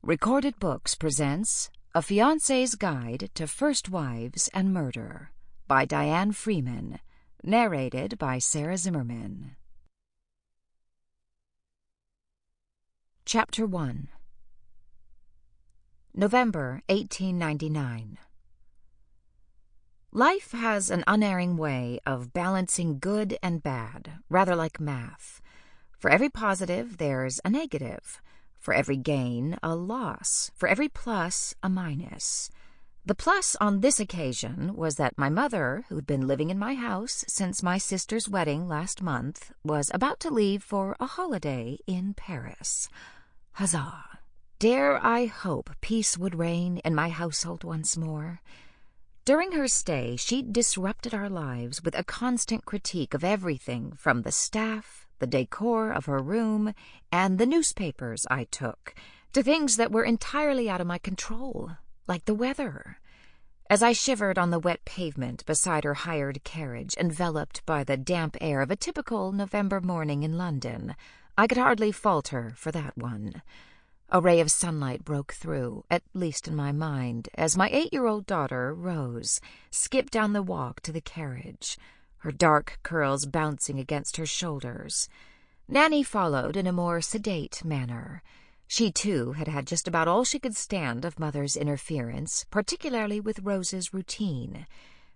Recorded Books presents A Fiancé's Guide to First Wives and Murder by Dianne Freeman, narrated by Sarah Zimmerman. Chapter 1. November 1899. Life has an unerring way of balancing good and bad, rather like math. For every positive, there's a negative. For every gain, a loss. For every plus, a minus. The plus on this occasion was that my mother, who'd been living in my house since my sister's wedding last month, was about to leave for a holiday in Paris. Huzzah! Dare I hope peace would reign in my household once more. During her stay, she disrupted our lives with a constant critique of everything from the staff, the decor of her room, and the newspapers I took, to things that were entirely out of my control, like the weather. As I shivered on the wet pavement beside her hired carriage, enveloped by the damp air of a typical November morning in London, I could hardly fault her for that one. A ray of sunlight broke through, at least in my mind, as my 8-year-old daughter, Rose, skipped down the walk to the carriage, her dark curls bouncing against her shoulders. Nanny followed in a more sedate manner. She, too, had had just about all she could stand of Mother's interference, particularly with Rose's routine.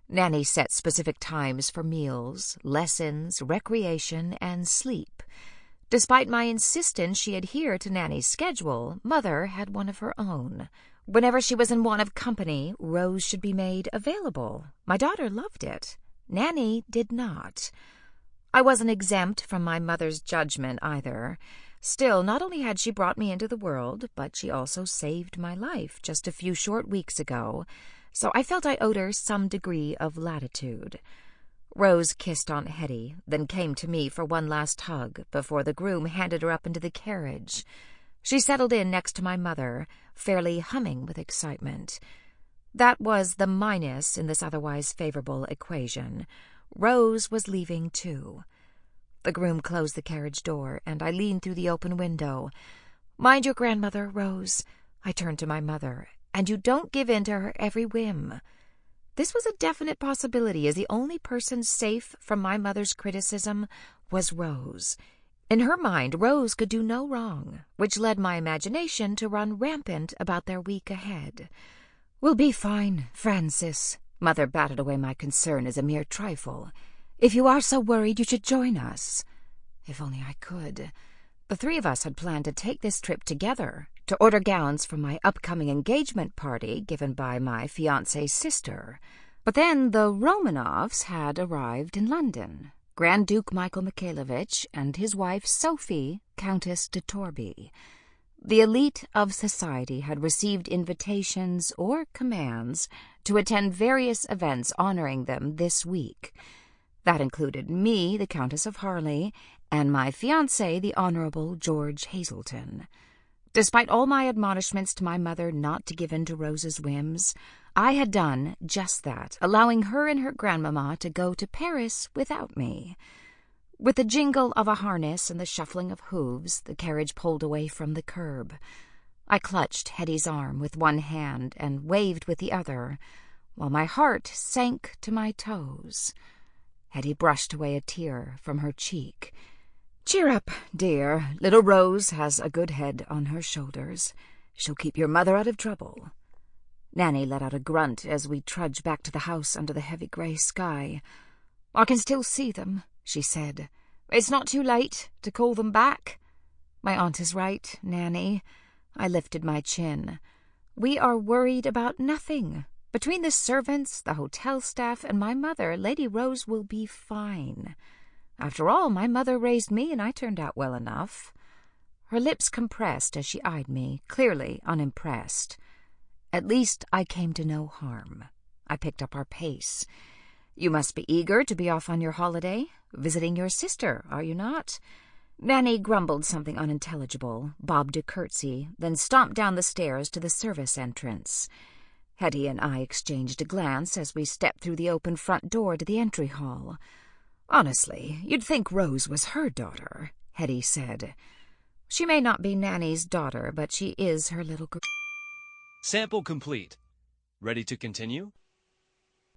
Nanny set specific times for meals, lessons, recreation, and sleep. Despite my insistence she adhere to Nanny's schedule, Mother had one of her own. Whenever she was in want of company, Rose should be made available. My daughter loved it. Nanny did not. I wasn't exempt from my mother's judgment either. Still, not only had she brought me into the world, but she also saved my life just a few short weeks ago, so I felt I owed her some degree of latitude. Rose kissed Aunt Hetty, then came to me for one last hug before the groom handed her up into the carriage. She settled in next to my mother, fairly humming with excitement. That was the minus in this otherwise favorable equation. Rose was leaving, too. The groom closed the carriage door, and I leaned through the open window. "Mind your grandmother, Rose," I turned to my mother, "and you don't give in to her every whim." This was a definite possibility, as the only person safe from my mother's criticism was Rose. In her mind, Rose could do no wrong, which led my imagination to run rampant about their week ahead. "We'll be fine, Frances." Mother batted away my concern as a mere trifle. "If you are so worried, you should join us." If only I could. The three of us had planned to take this trip together, to order gowns for my upcoming engagement party given by my fiancé's sister. But then the Romanovs had arrived in London. Grand Duke Michael Mikhailovich and his wife Sophie, Countess de Torby. The elite of society had received invitations or commands to attend various events honoring them this week. That included me, the Countess of Harleigh, and my fiancé, the Honorable George Hazelton. Despite all my admonishments to my mother not to give in to Rose's whims, I had done just that, allowing her and her grandmamma to go to Paris without me. With the jingle of a harness and the shuffling of hooves, the carriage pulled away from the curb. I clutched Hetty's arm with one hand and waved with the other, while my heart sank to my toes. Hetty brushed away a tear from her cheek. "Cheer up, dear. Little Rose has a good head on her shoulders. She'll keep your mother out of trouble." Nanny let out a grunt as we trudged back to the house under the heavy grey sky. "I can still see them," she said. "It's not too late to call them back." "My aunt is right, Nanny." I lifted my chin. "We are worried about nothing. Between the servants, the hotel staff, and my mother, Lady Rose will be fine. After all, my mother raised me, and I turned out well enough." Her lips compressed as she eyed me, clearly unimpressed. At least I came to no harm. I picked up our pace. "You must be eager to be off on your holiday, visiting your sister, are you not?" Nanny grumbled something unintelligible, bobbed a curtsy, then stomped down the stairs to the service entrance. Hetty and I exchanged a glance as we stepped through the open front door to the entry hall. "Honestly, you'd think Rose was her daughter," Hetty said. She may not be Nanny's daughter, but she is her little girl. Sample complete. Ready to continue?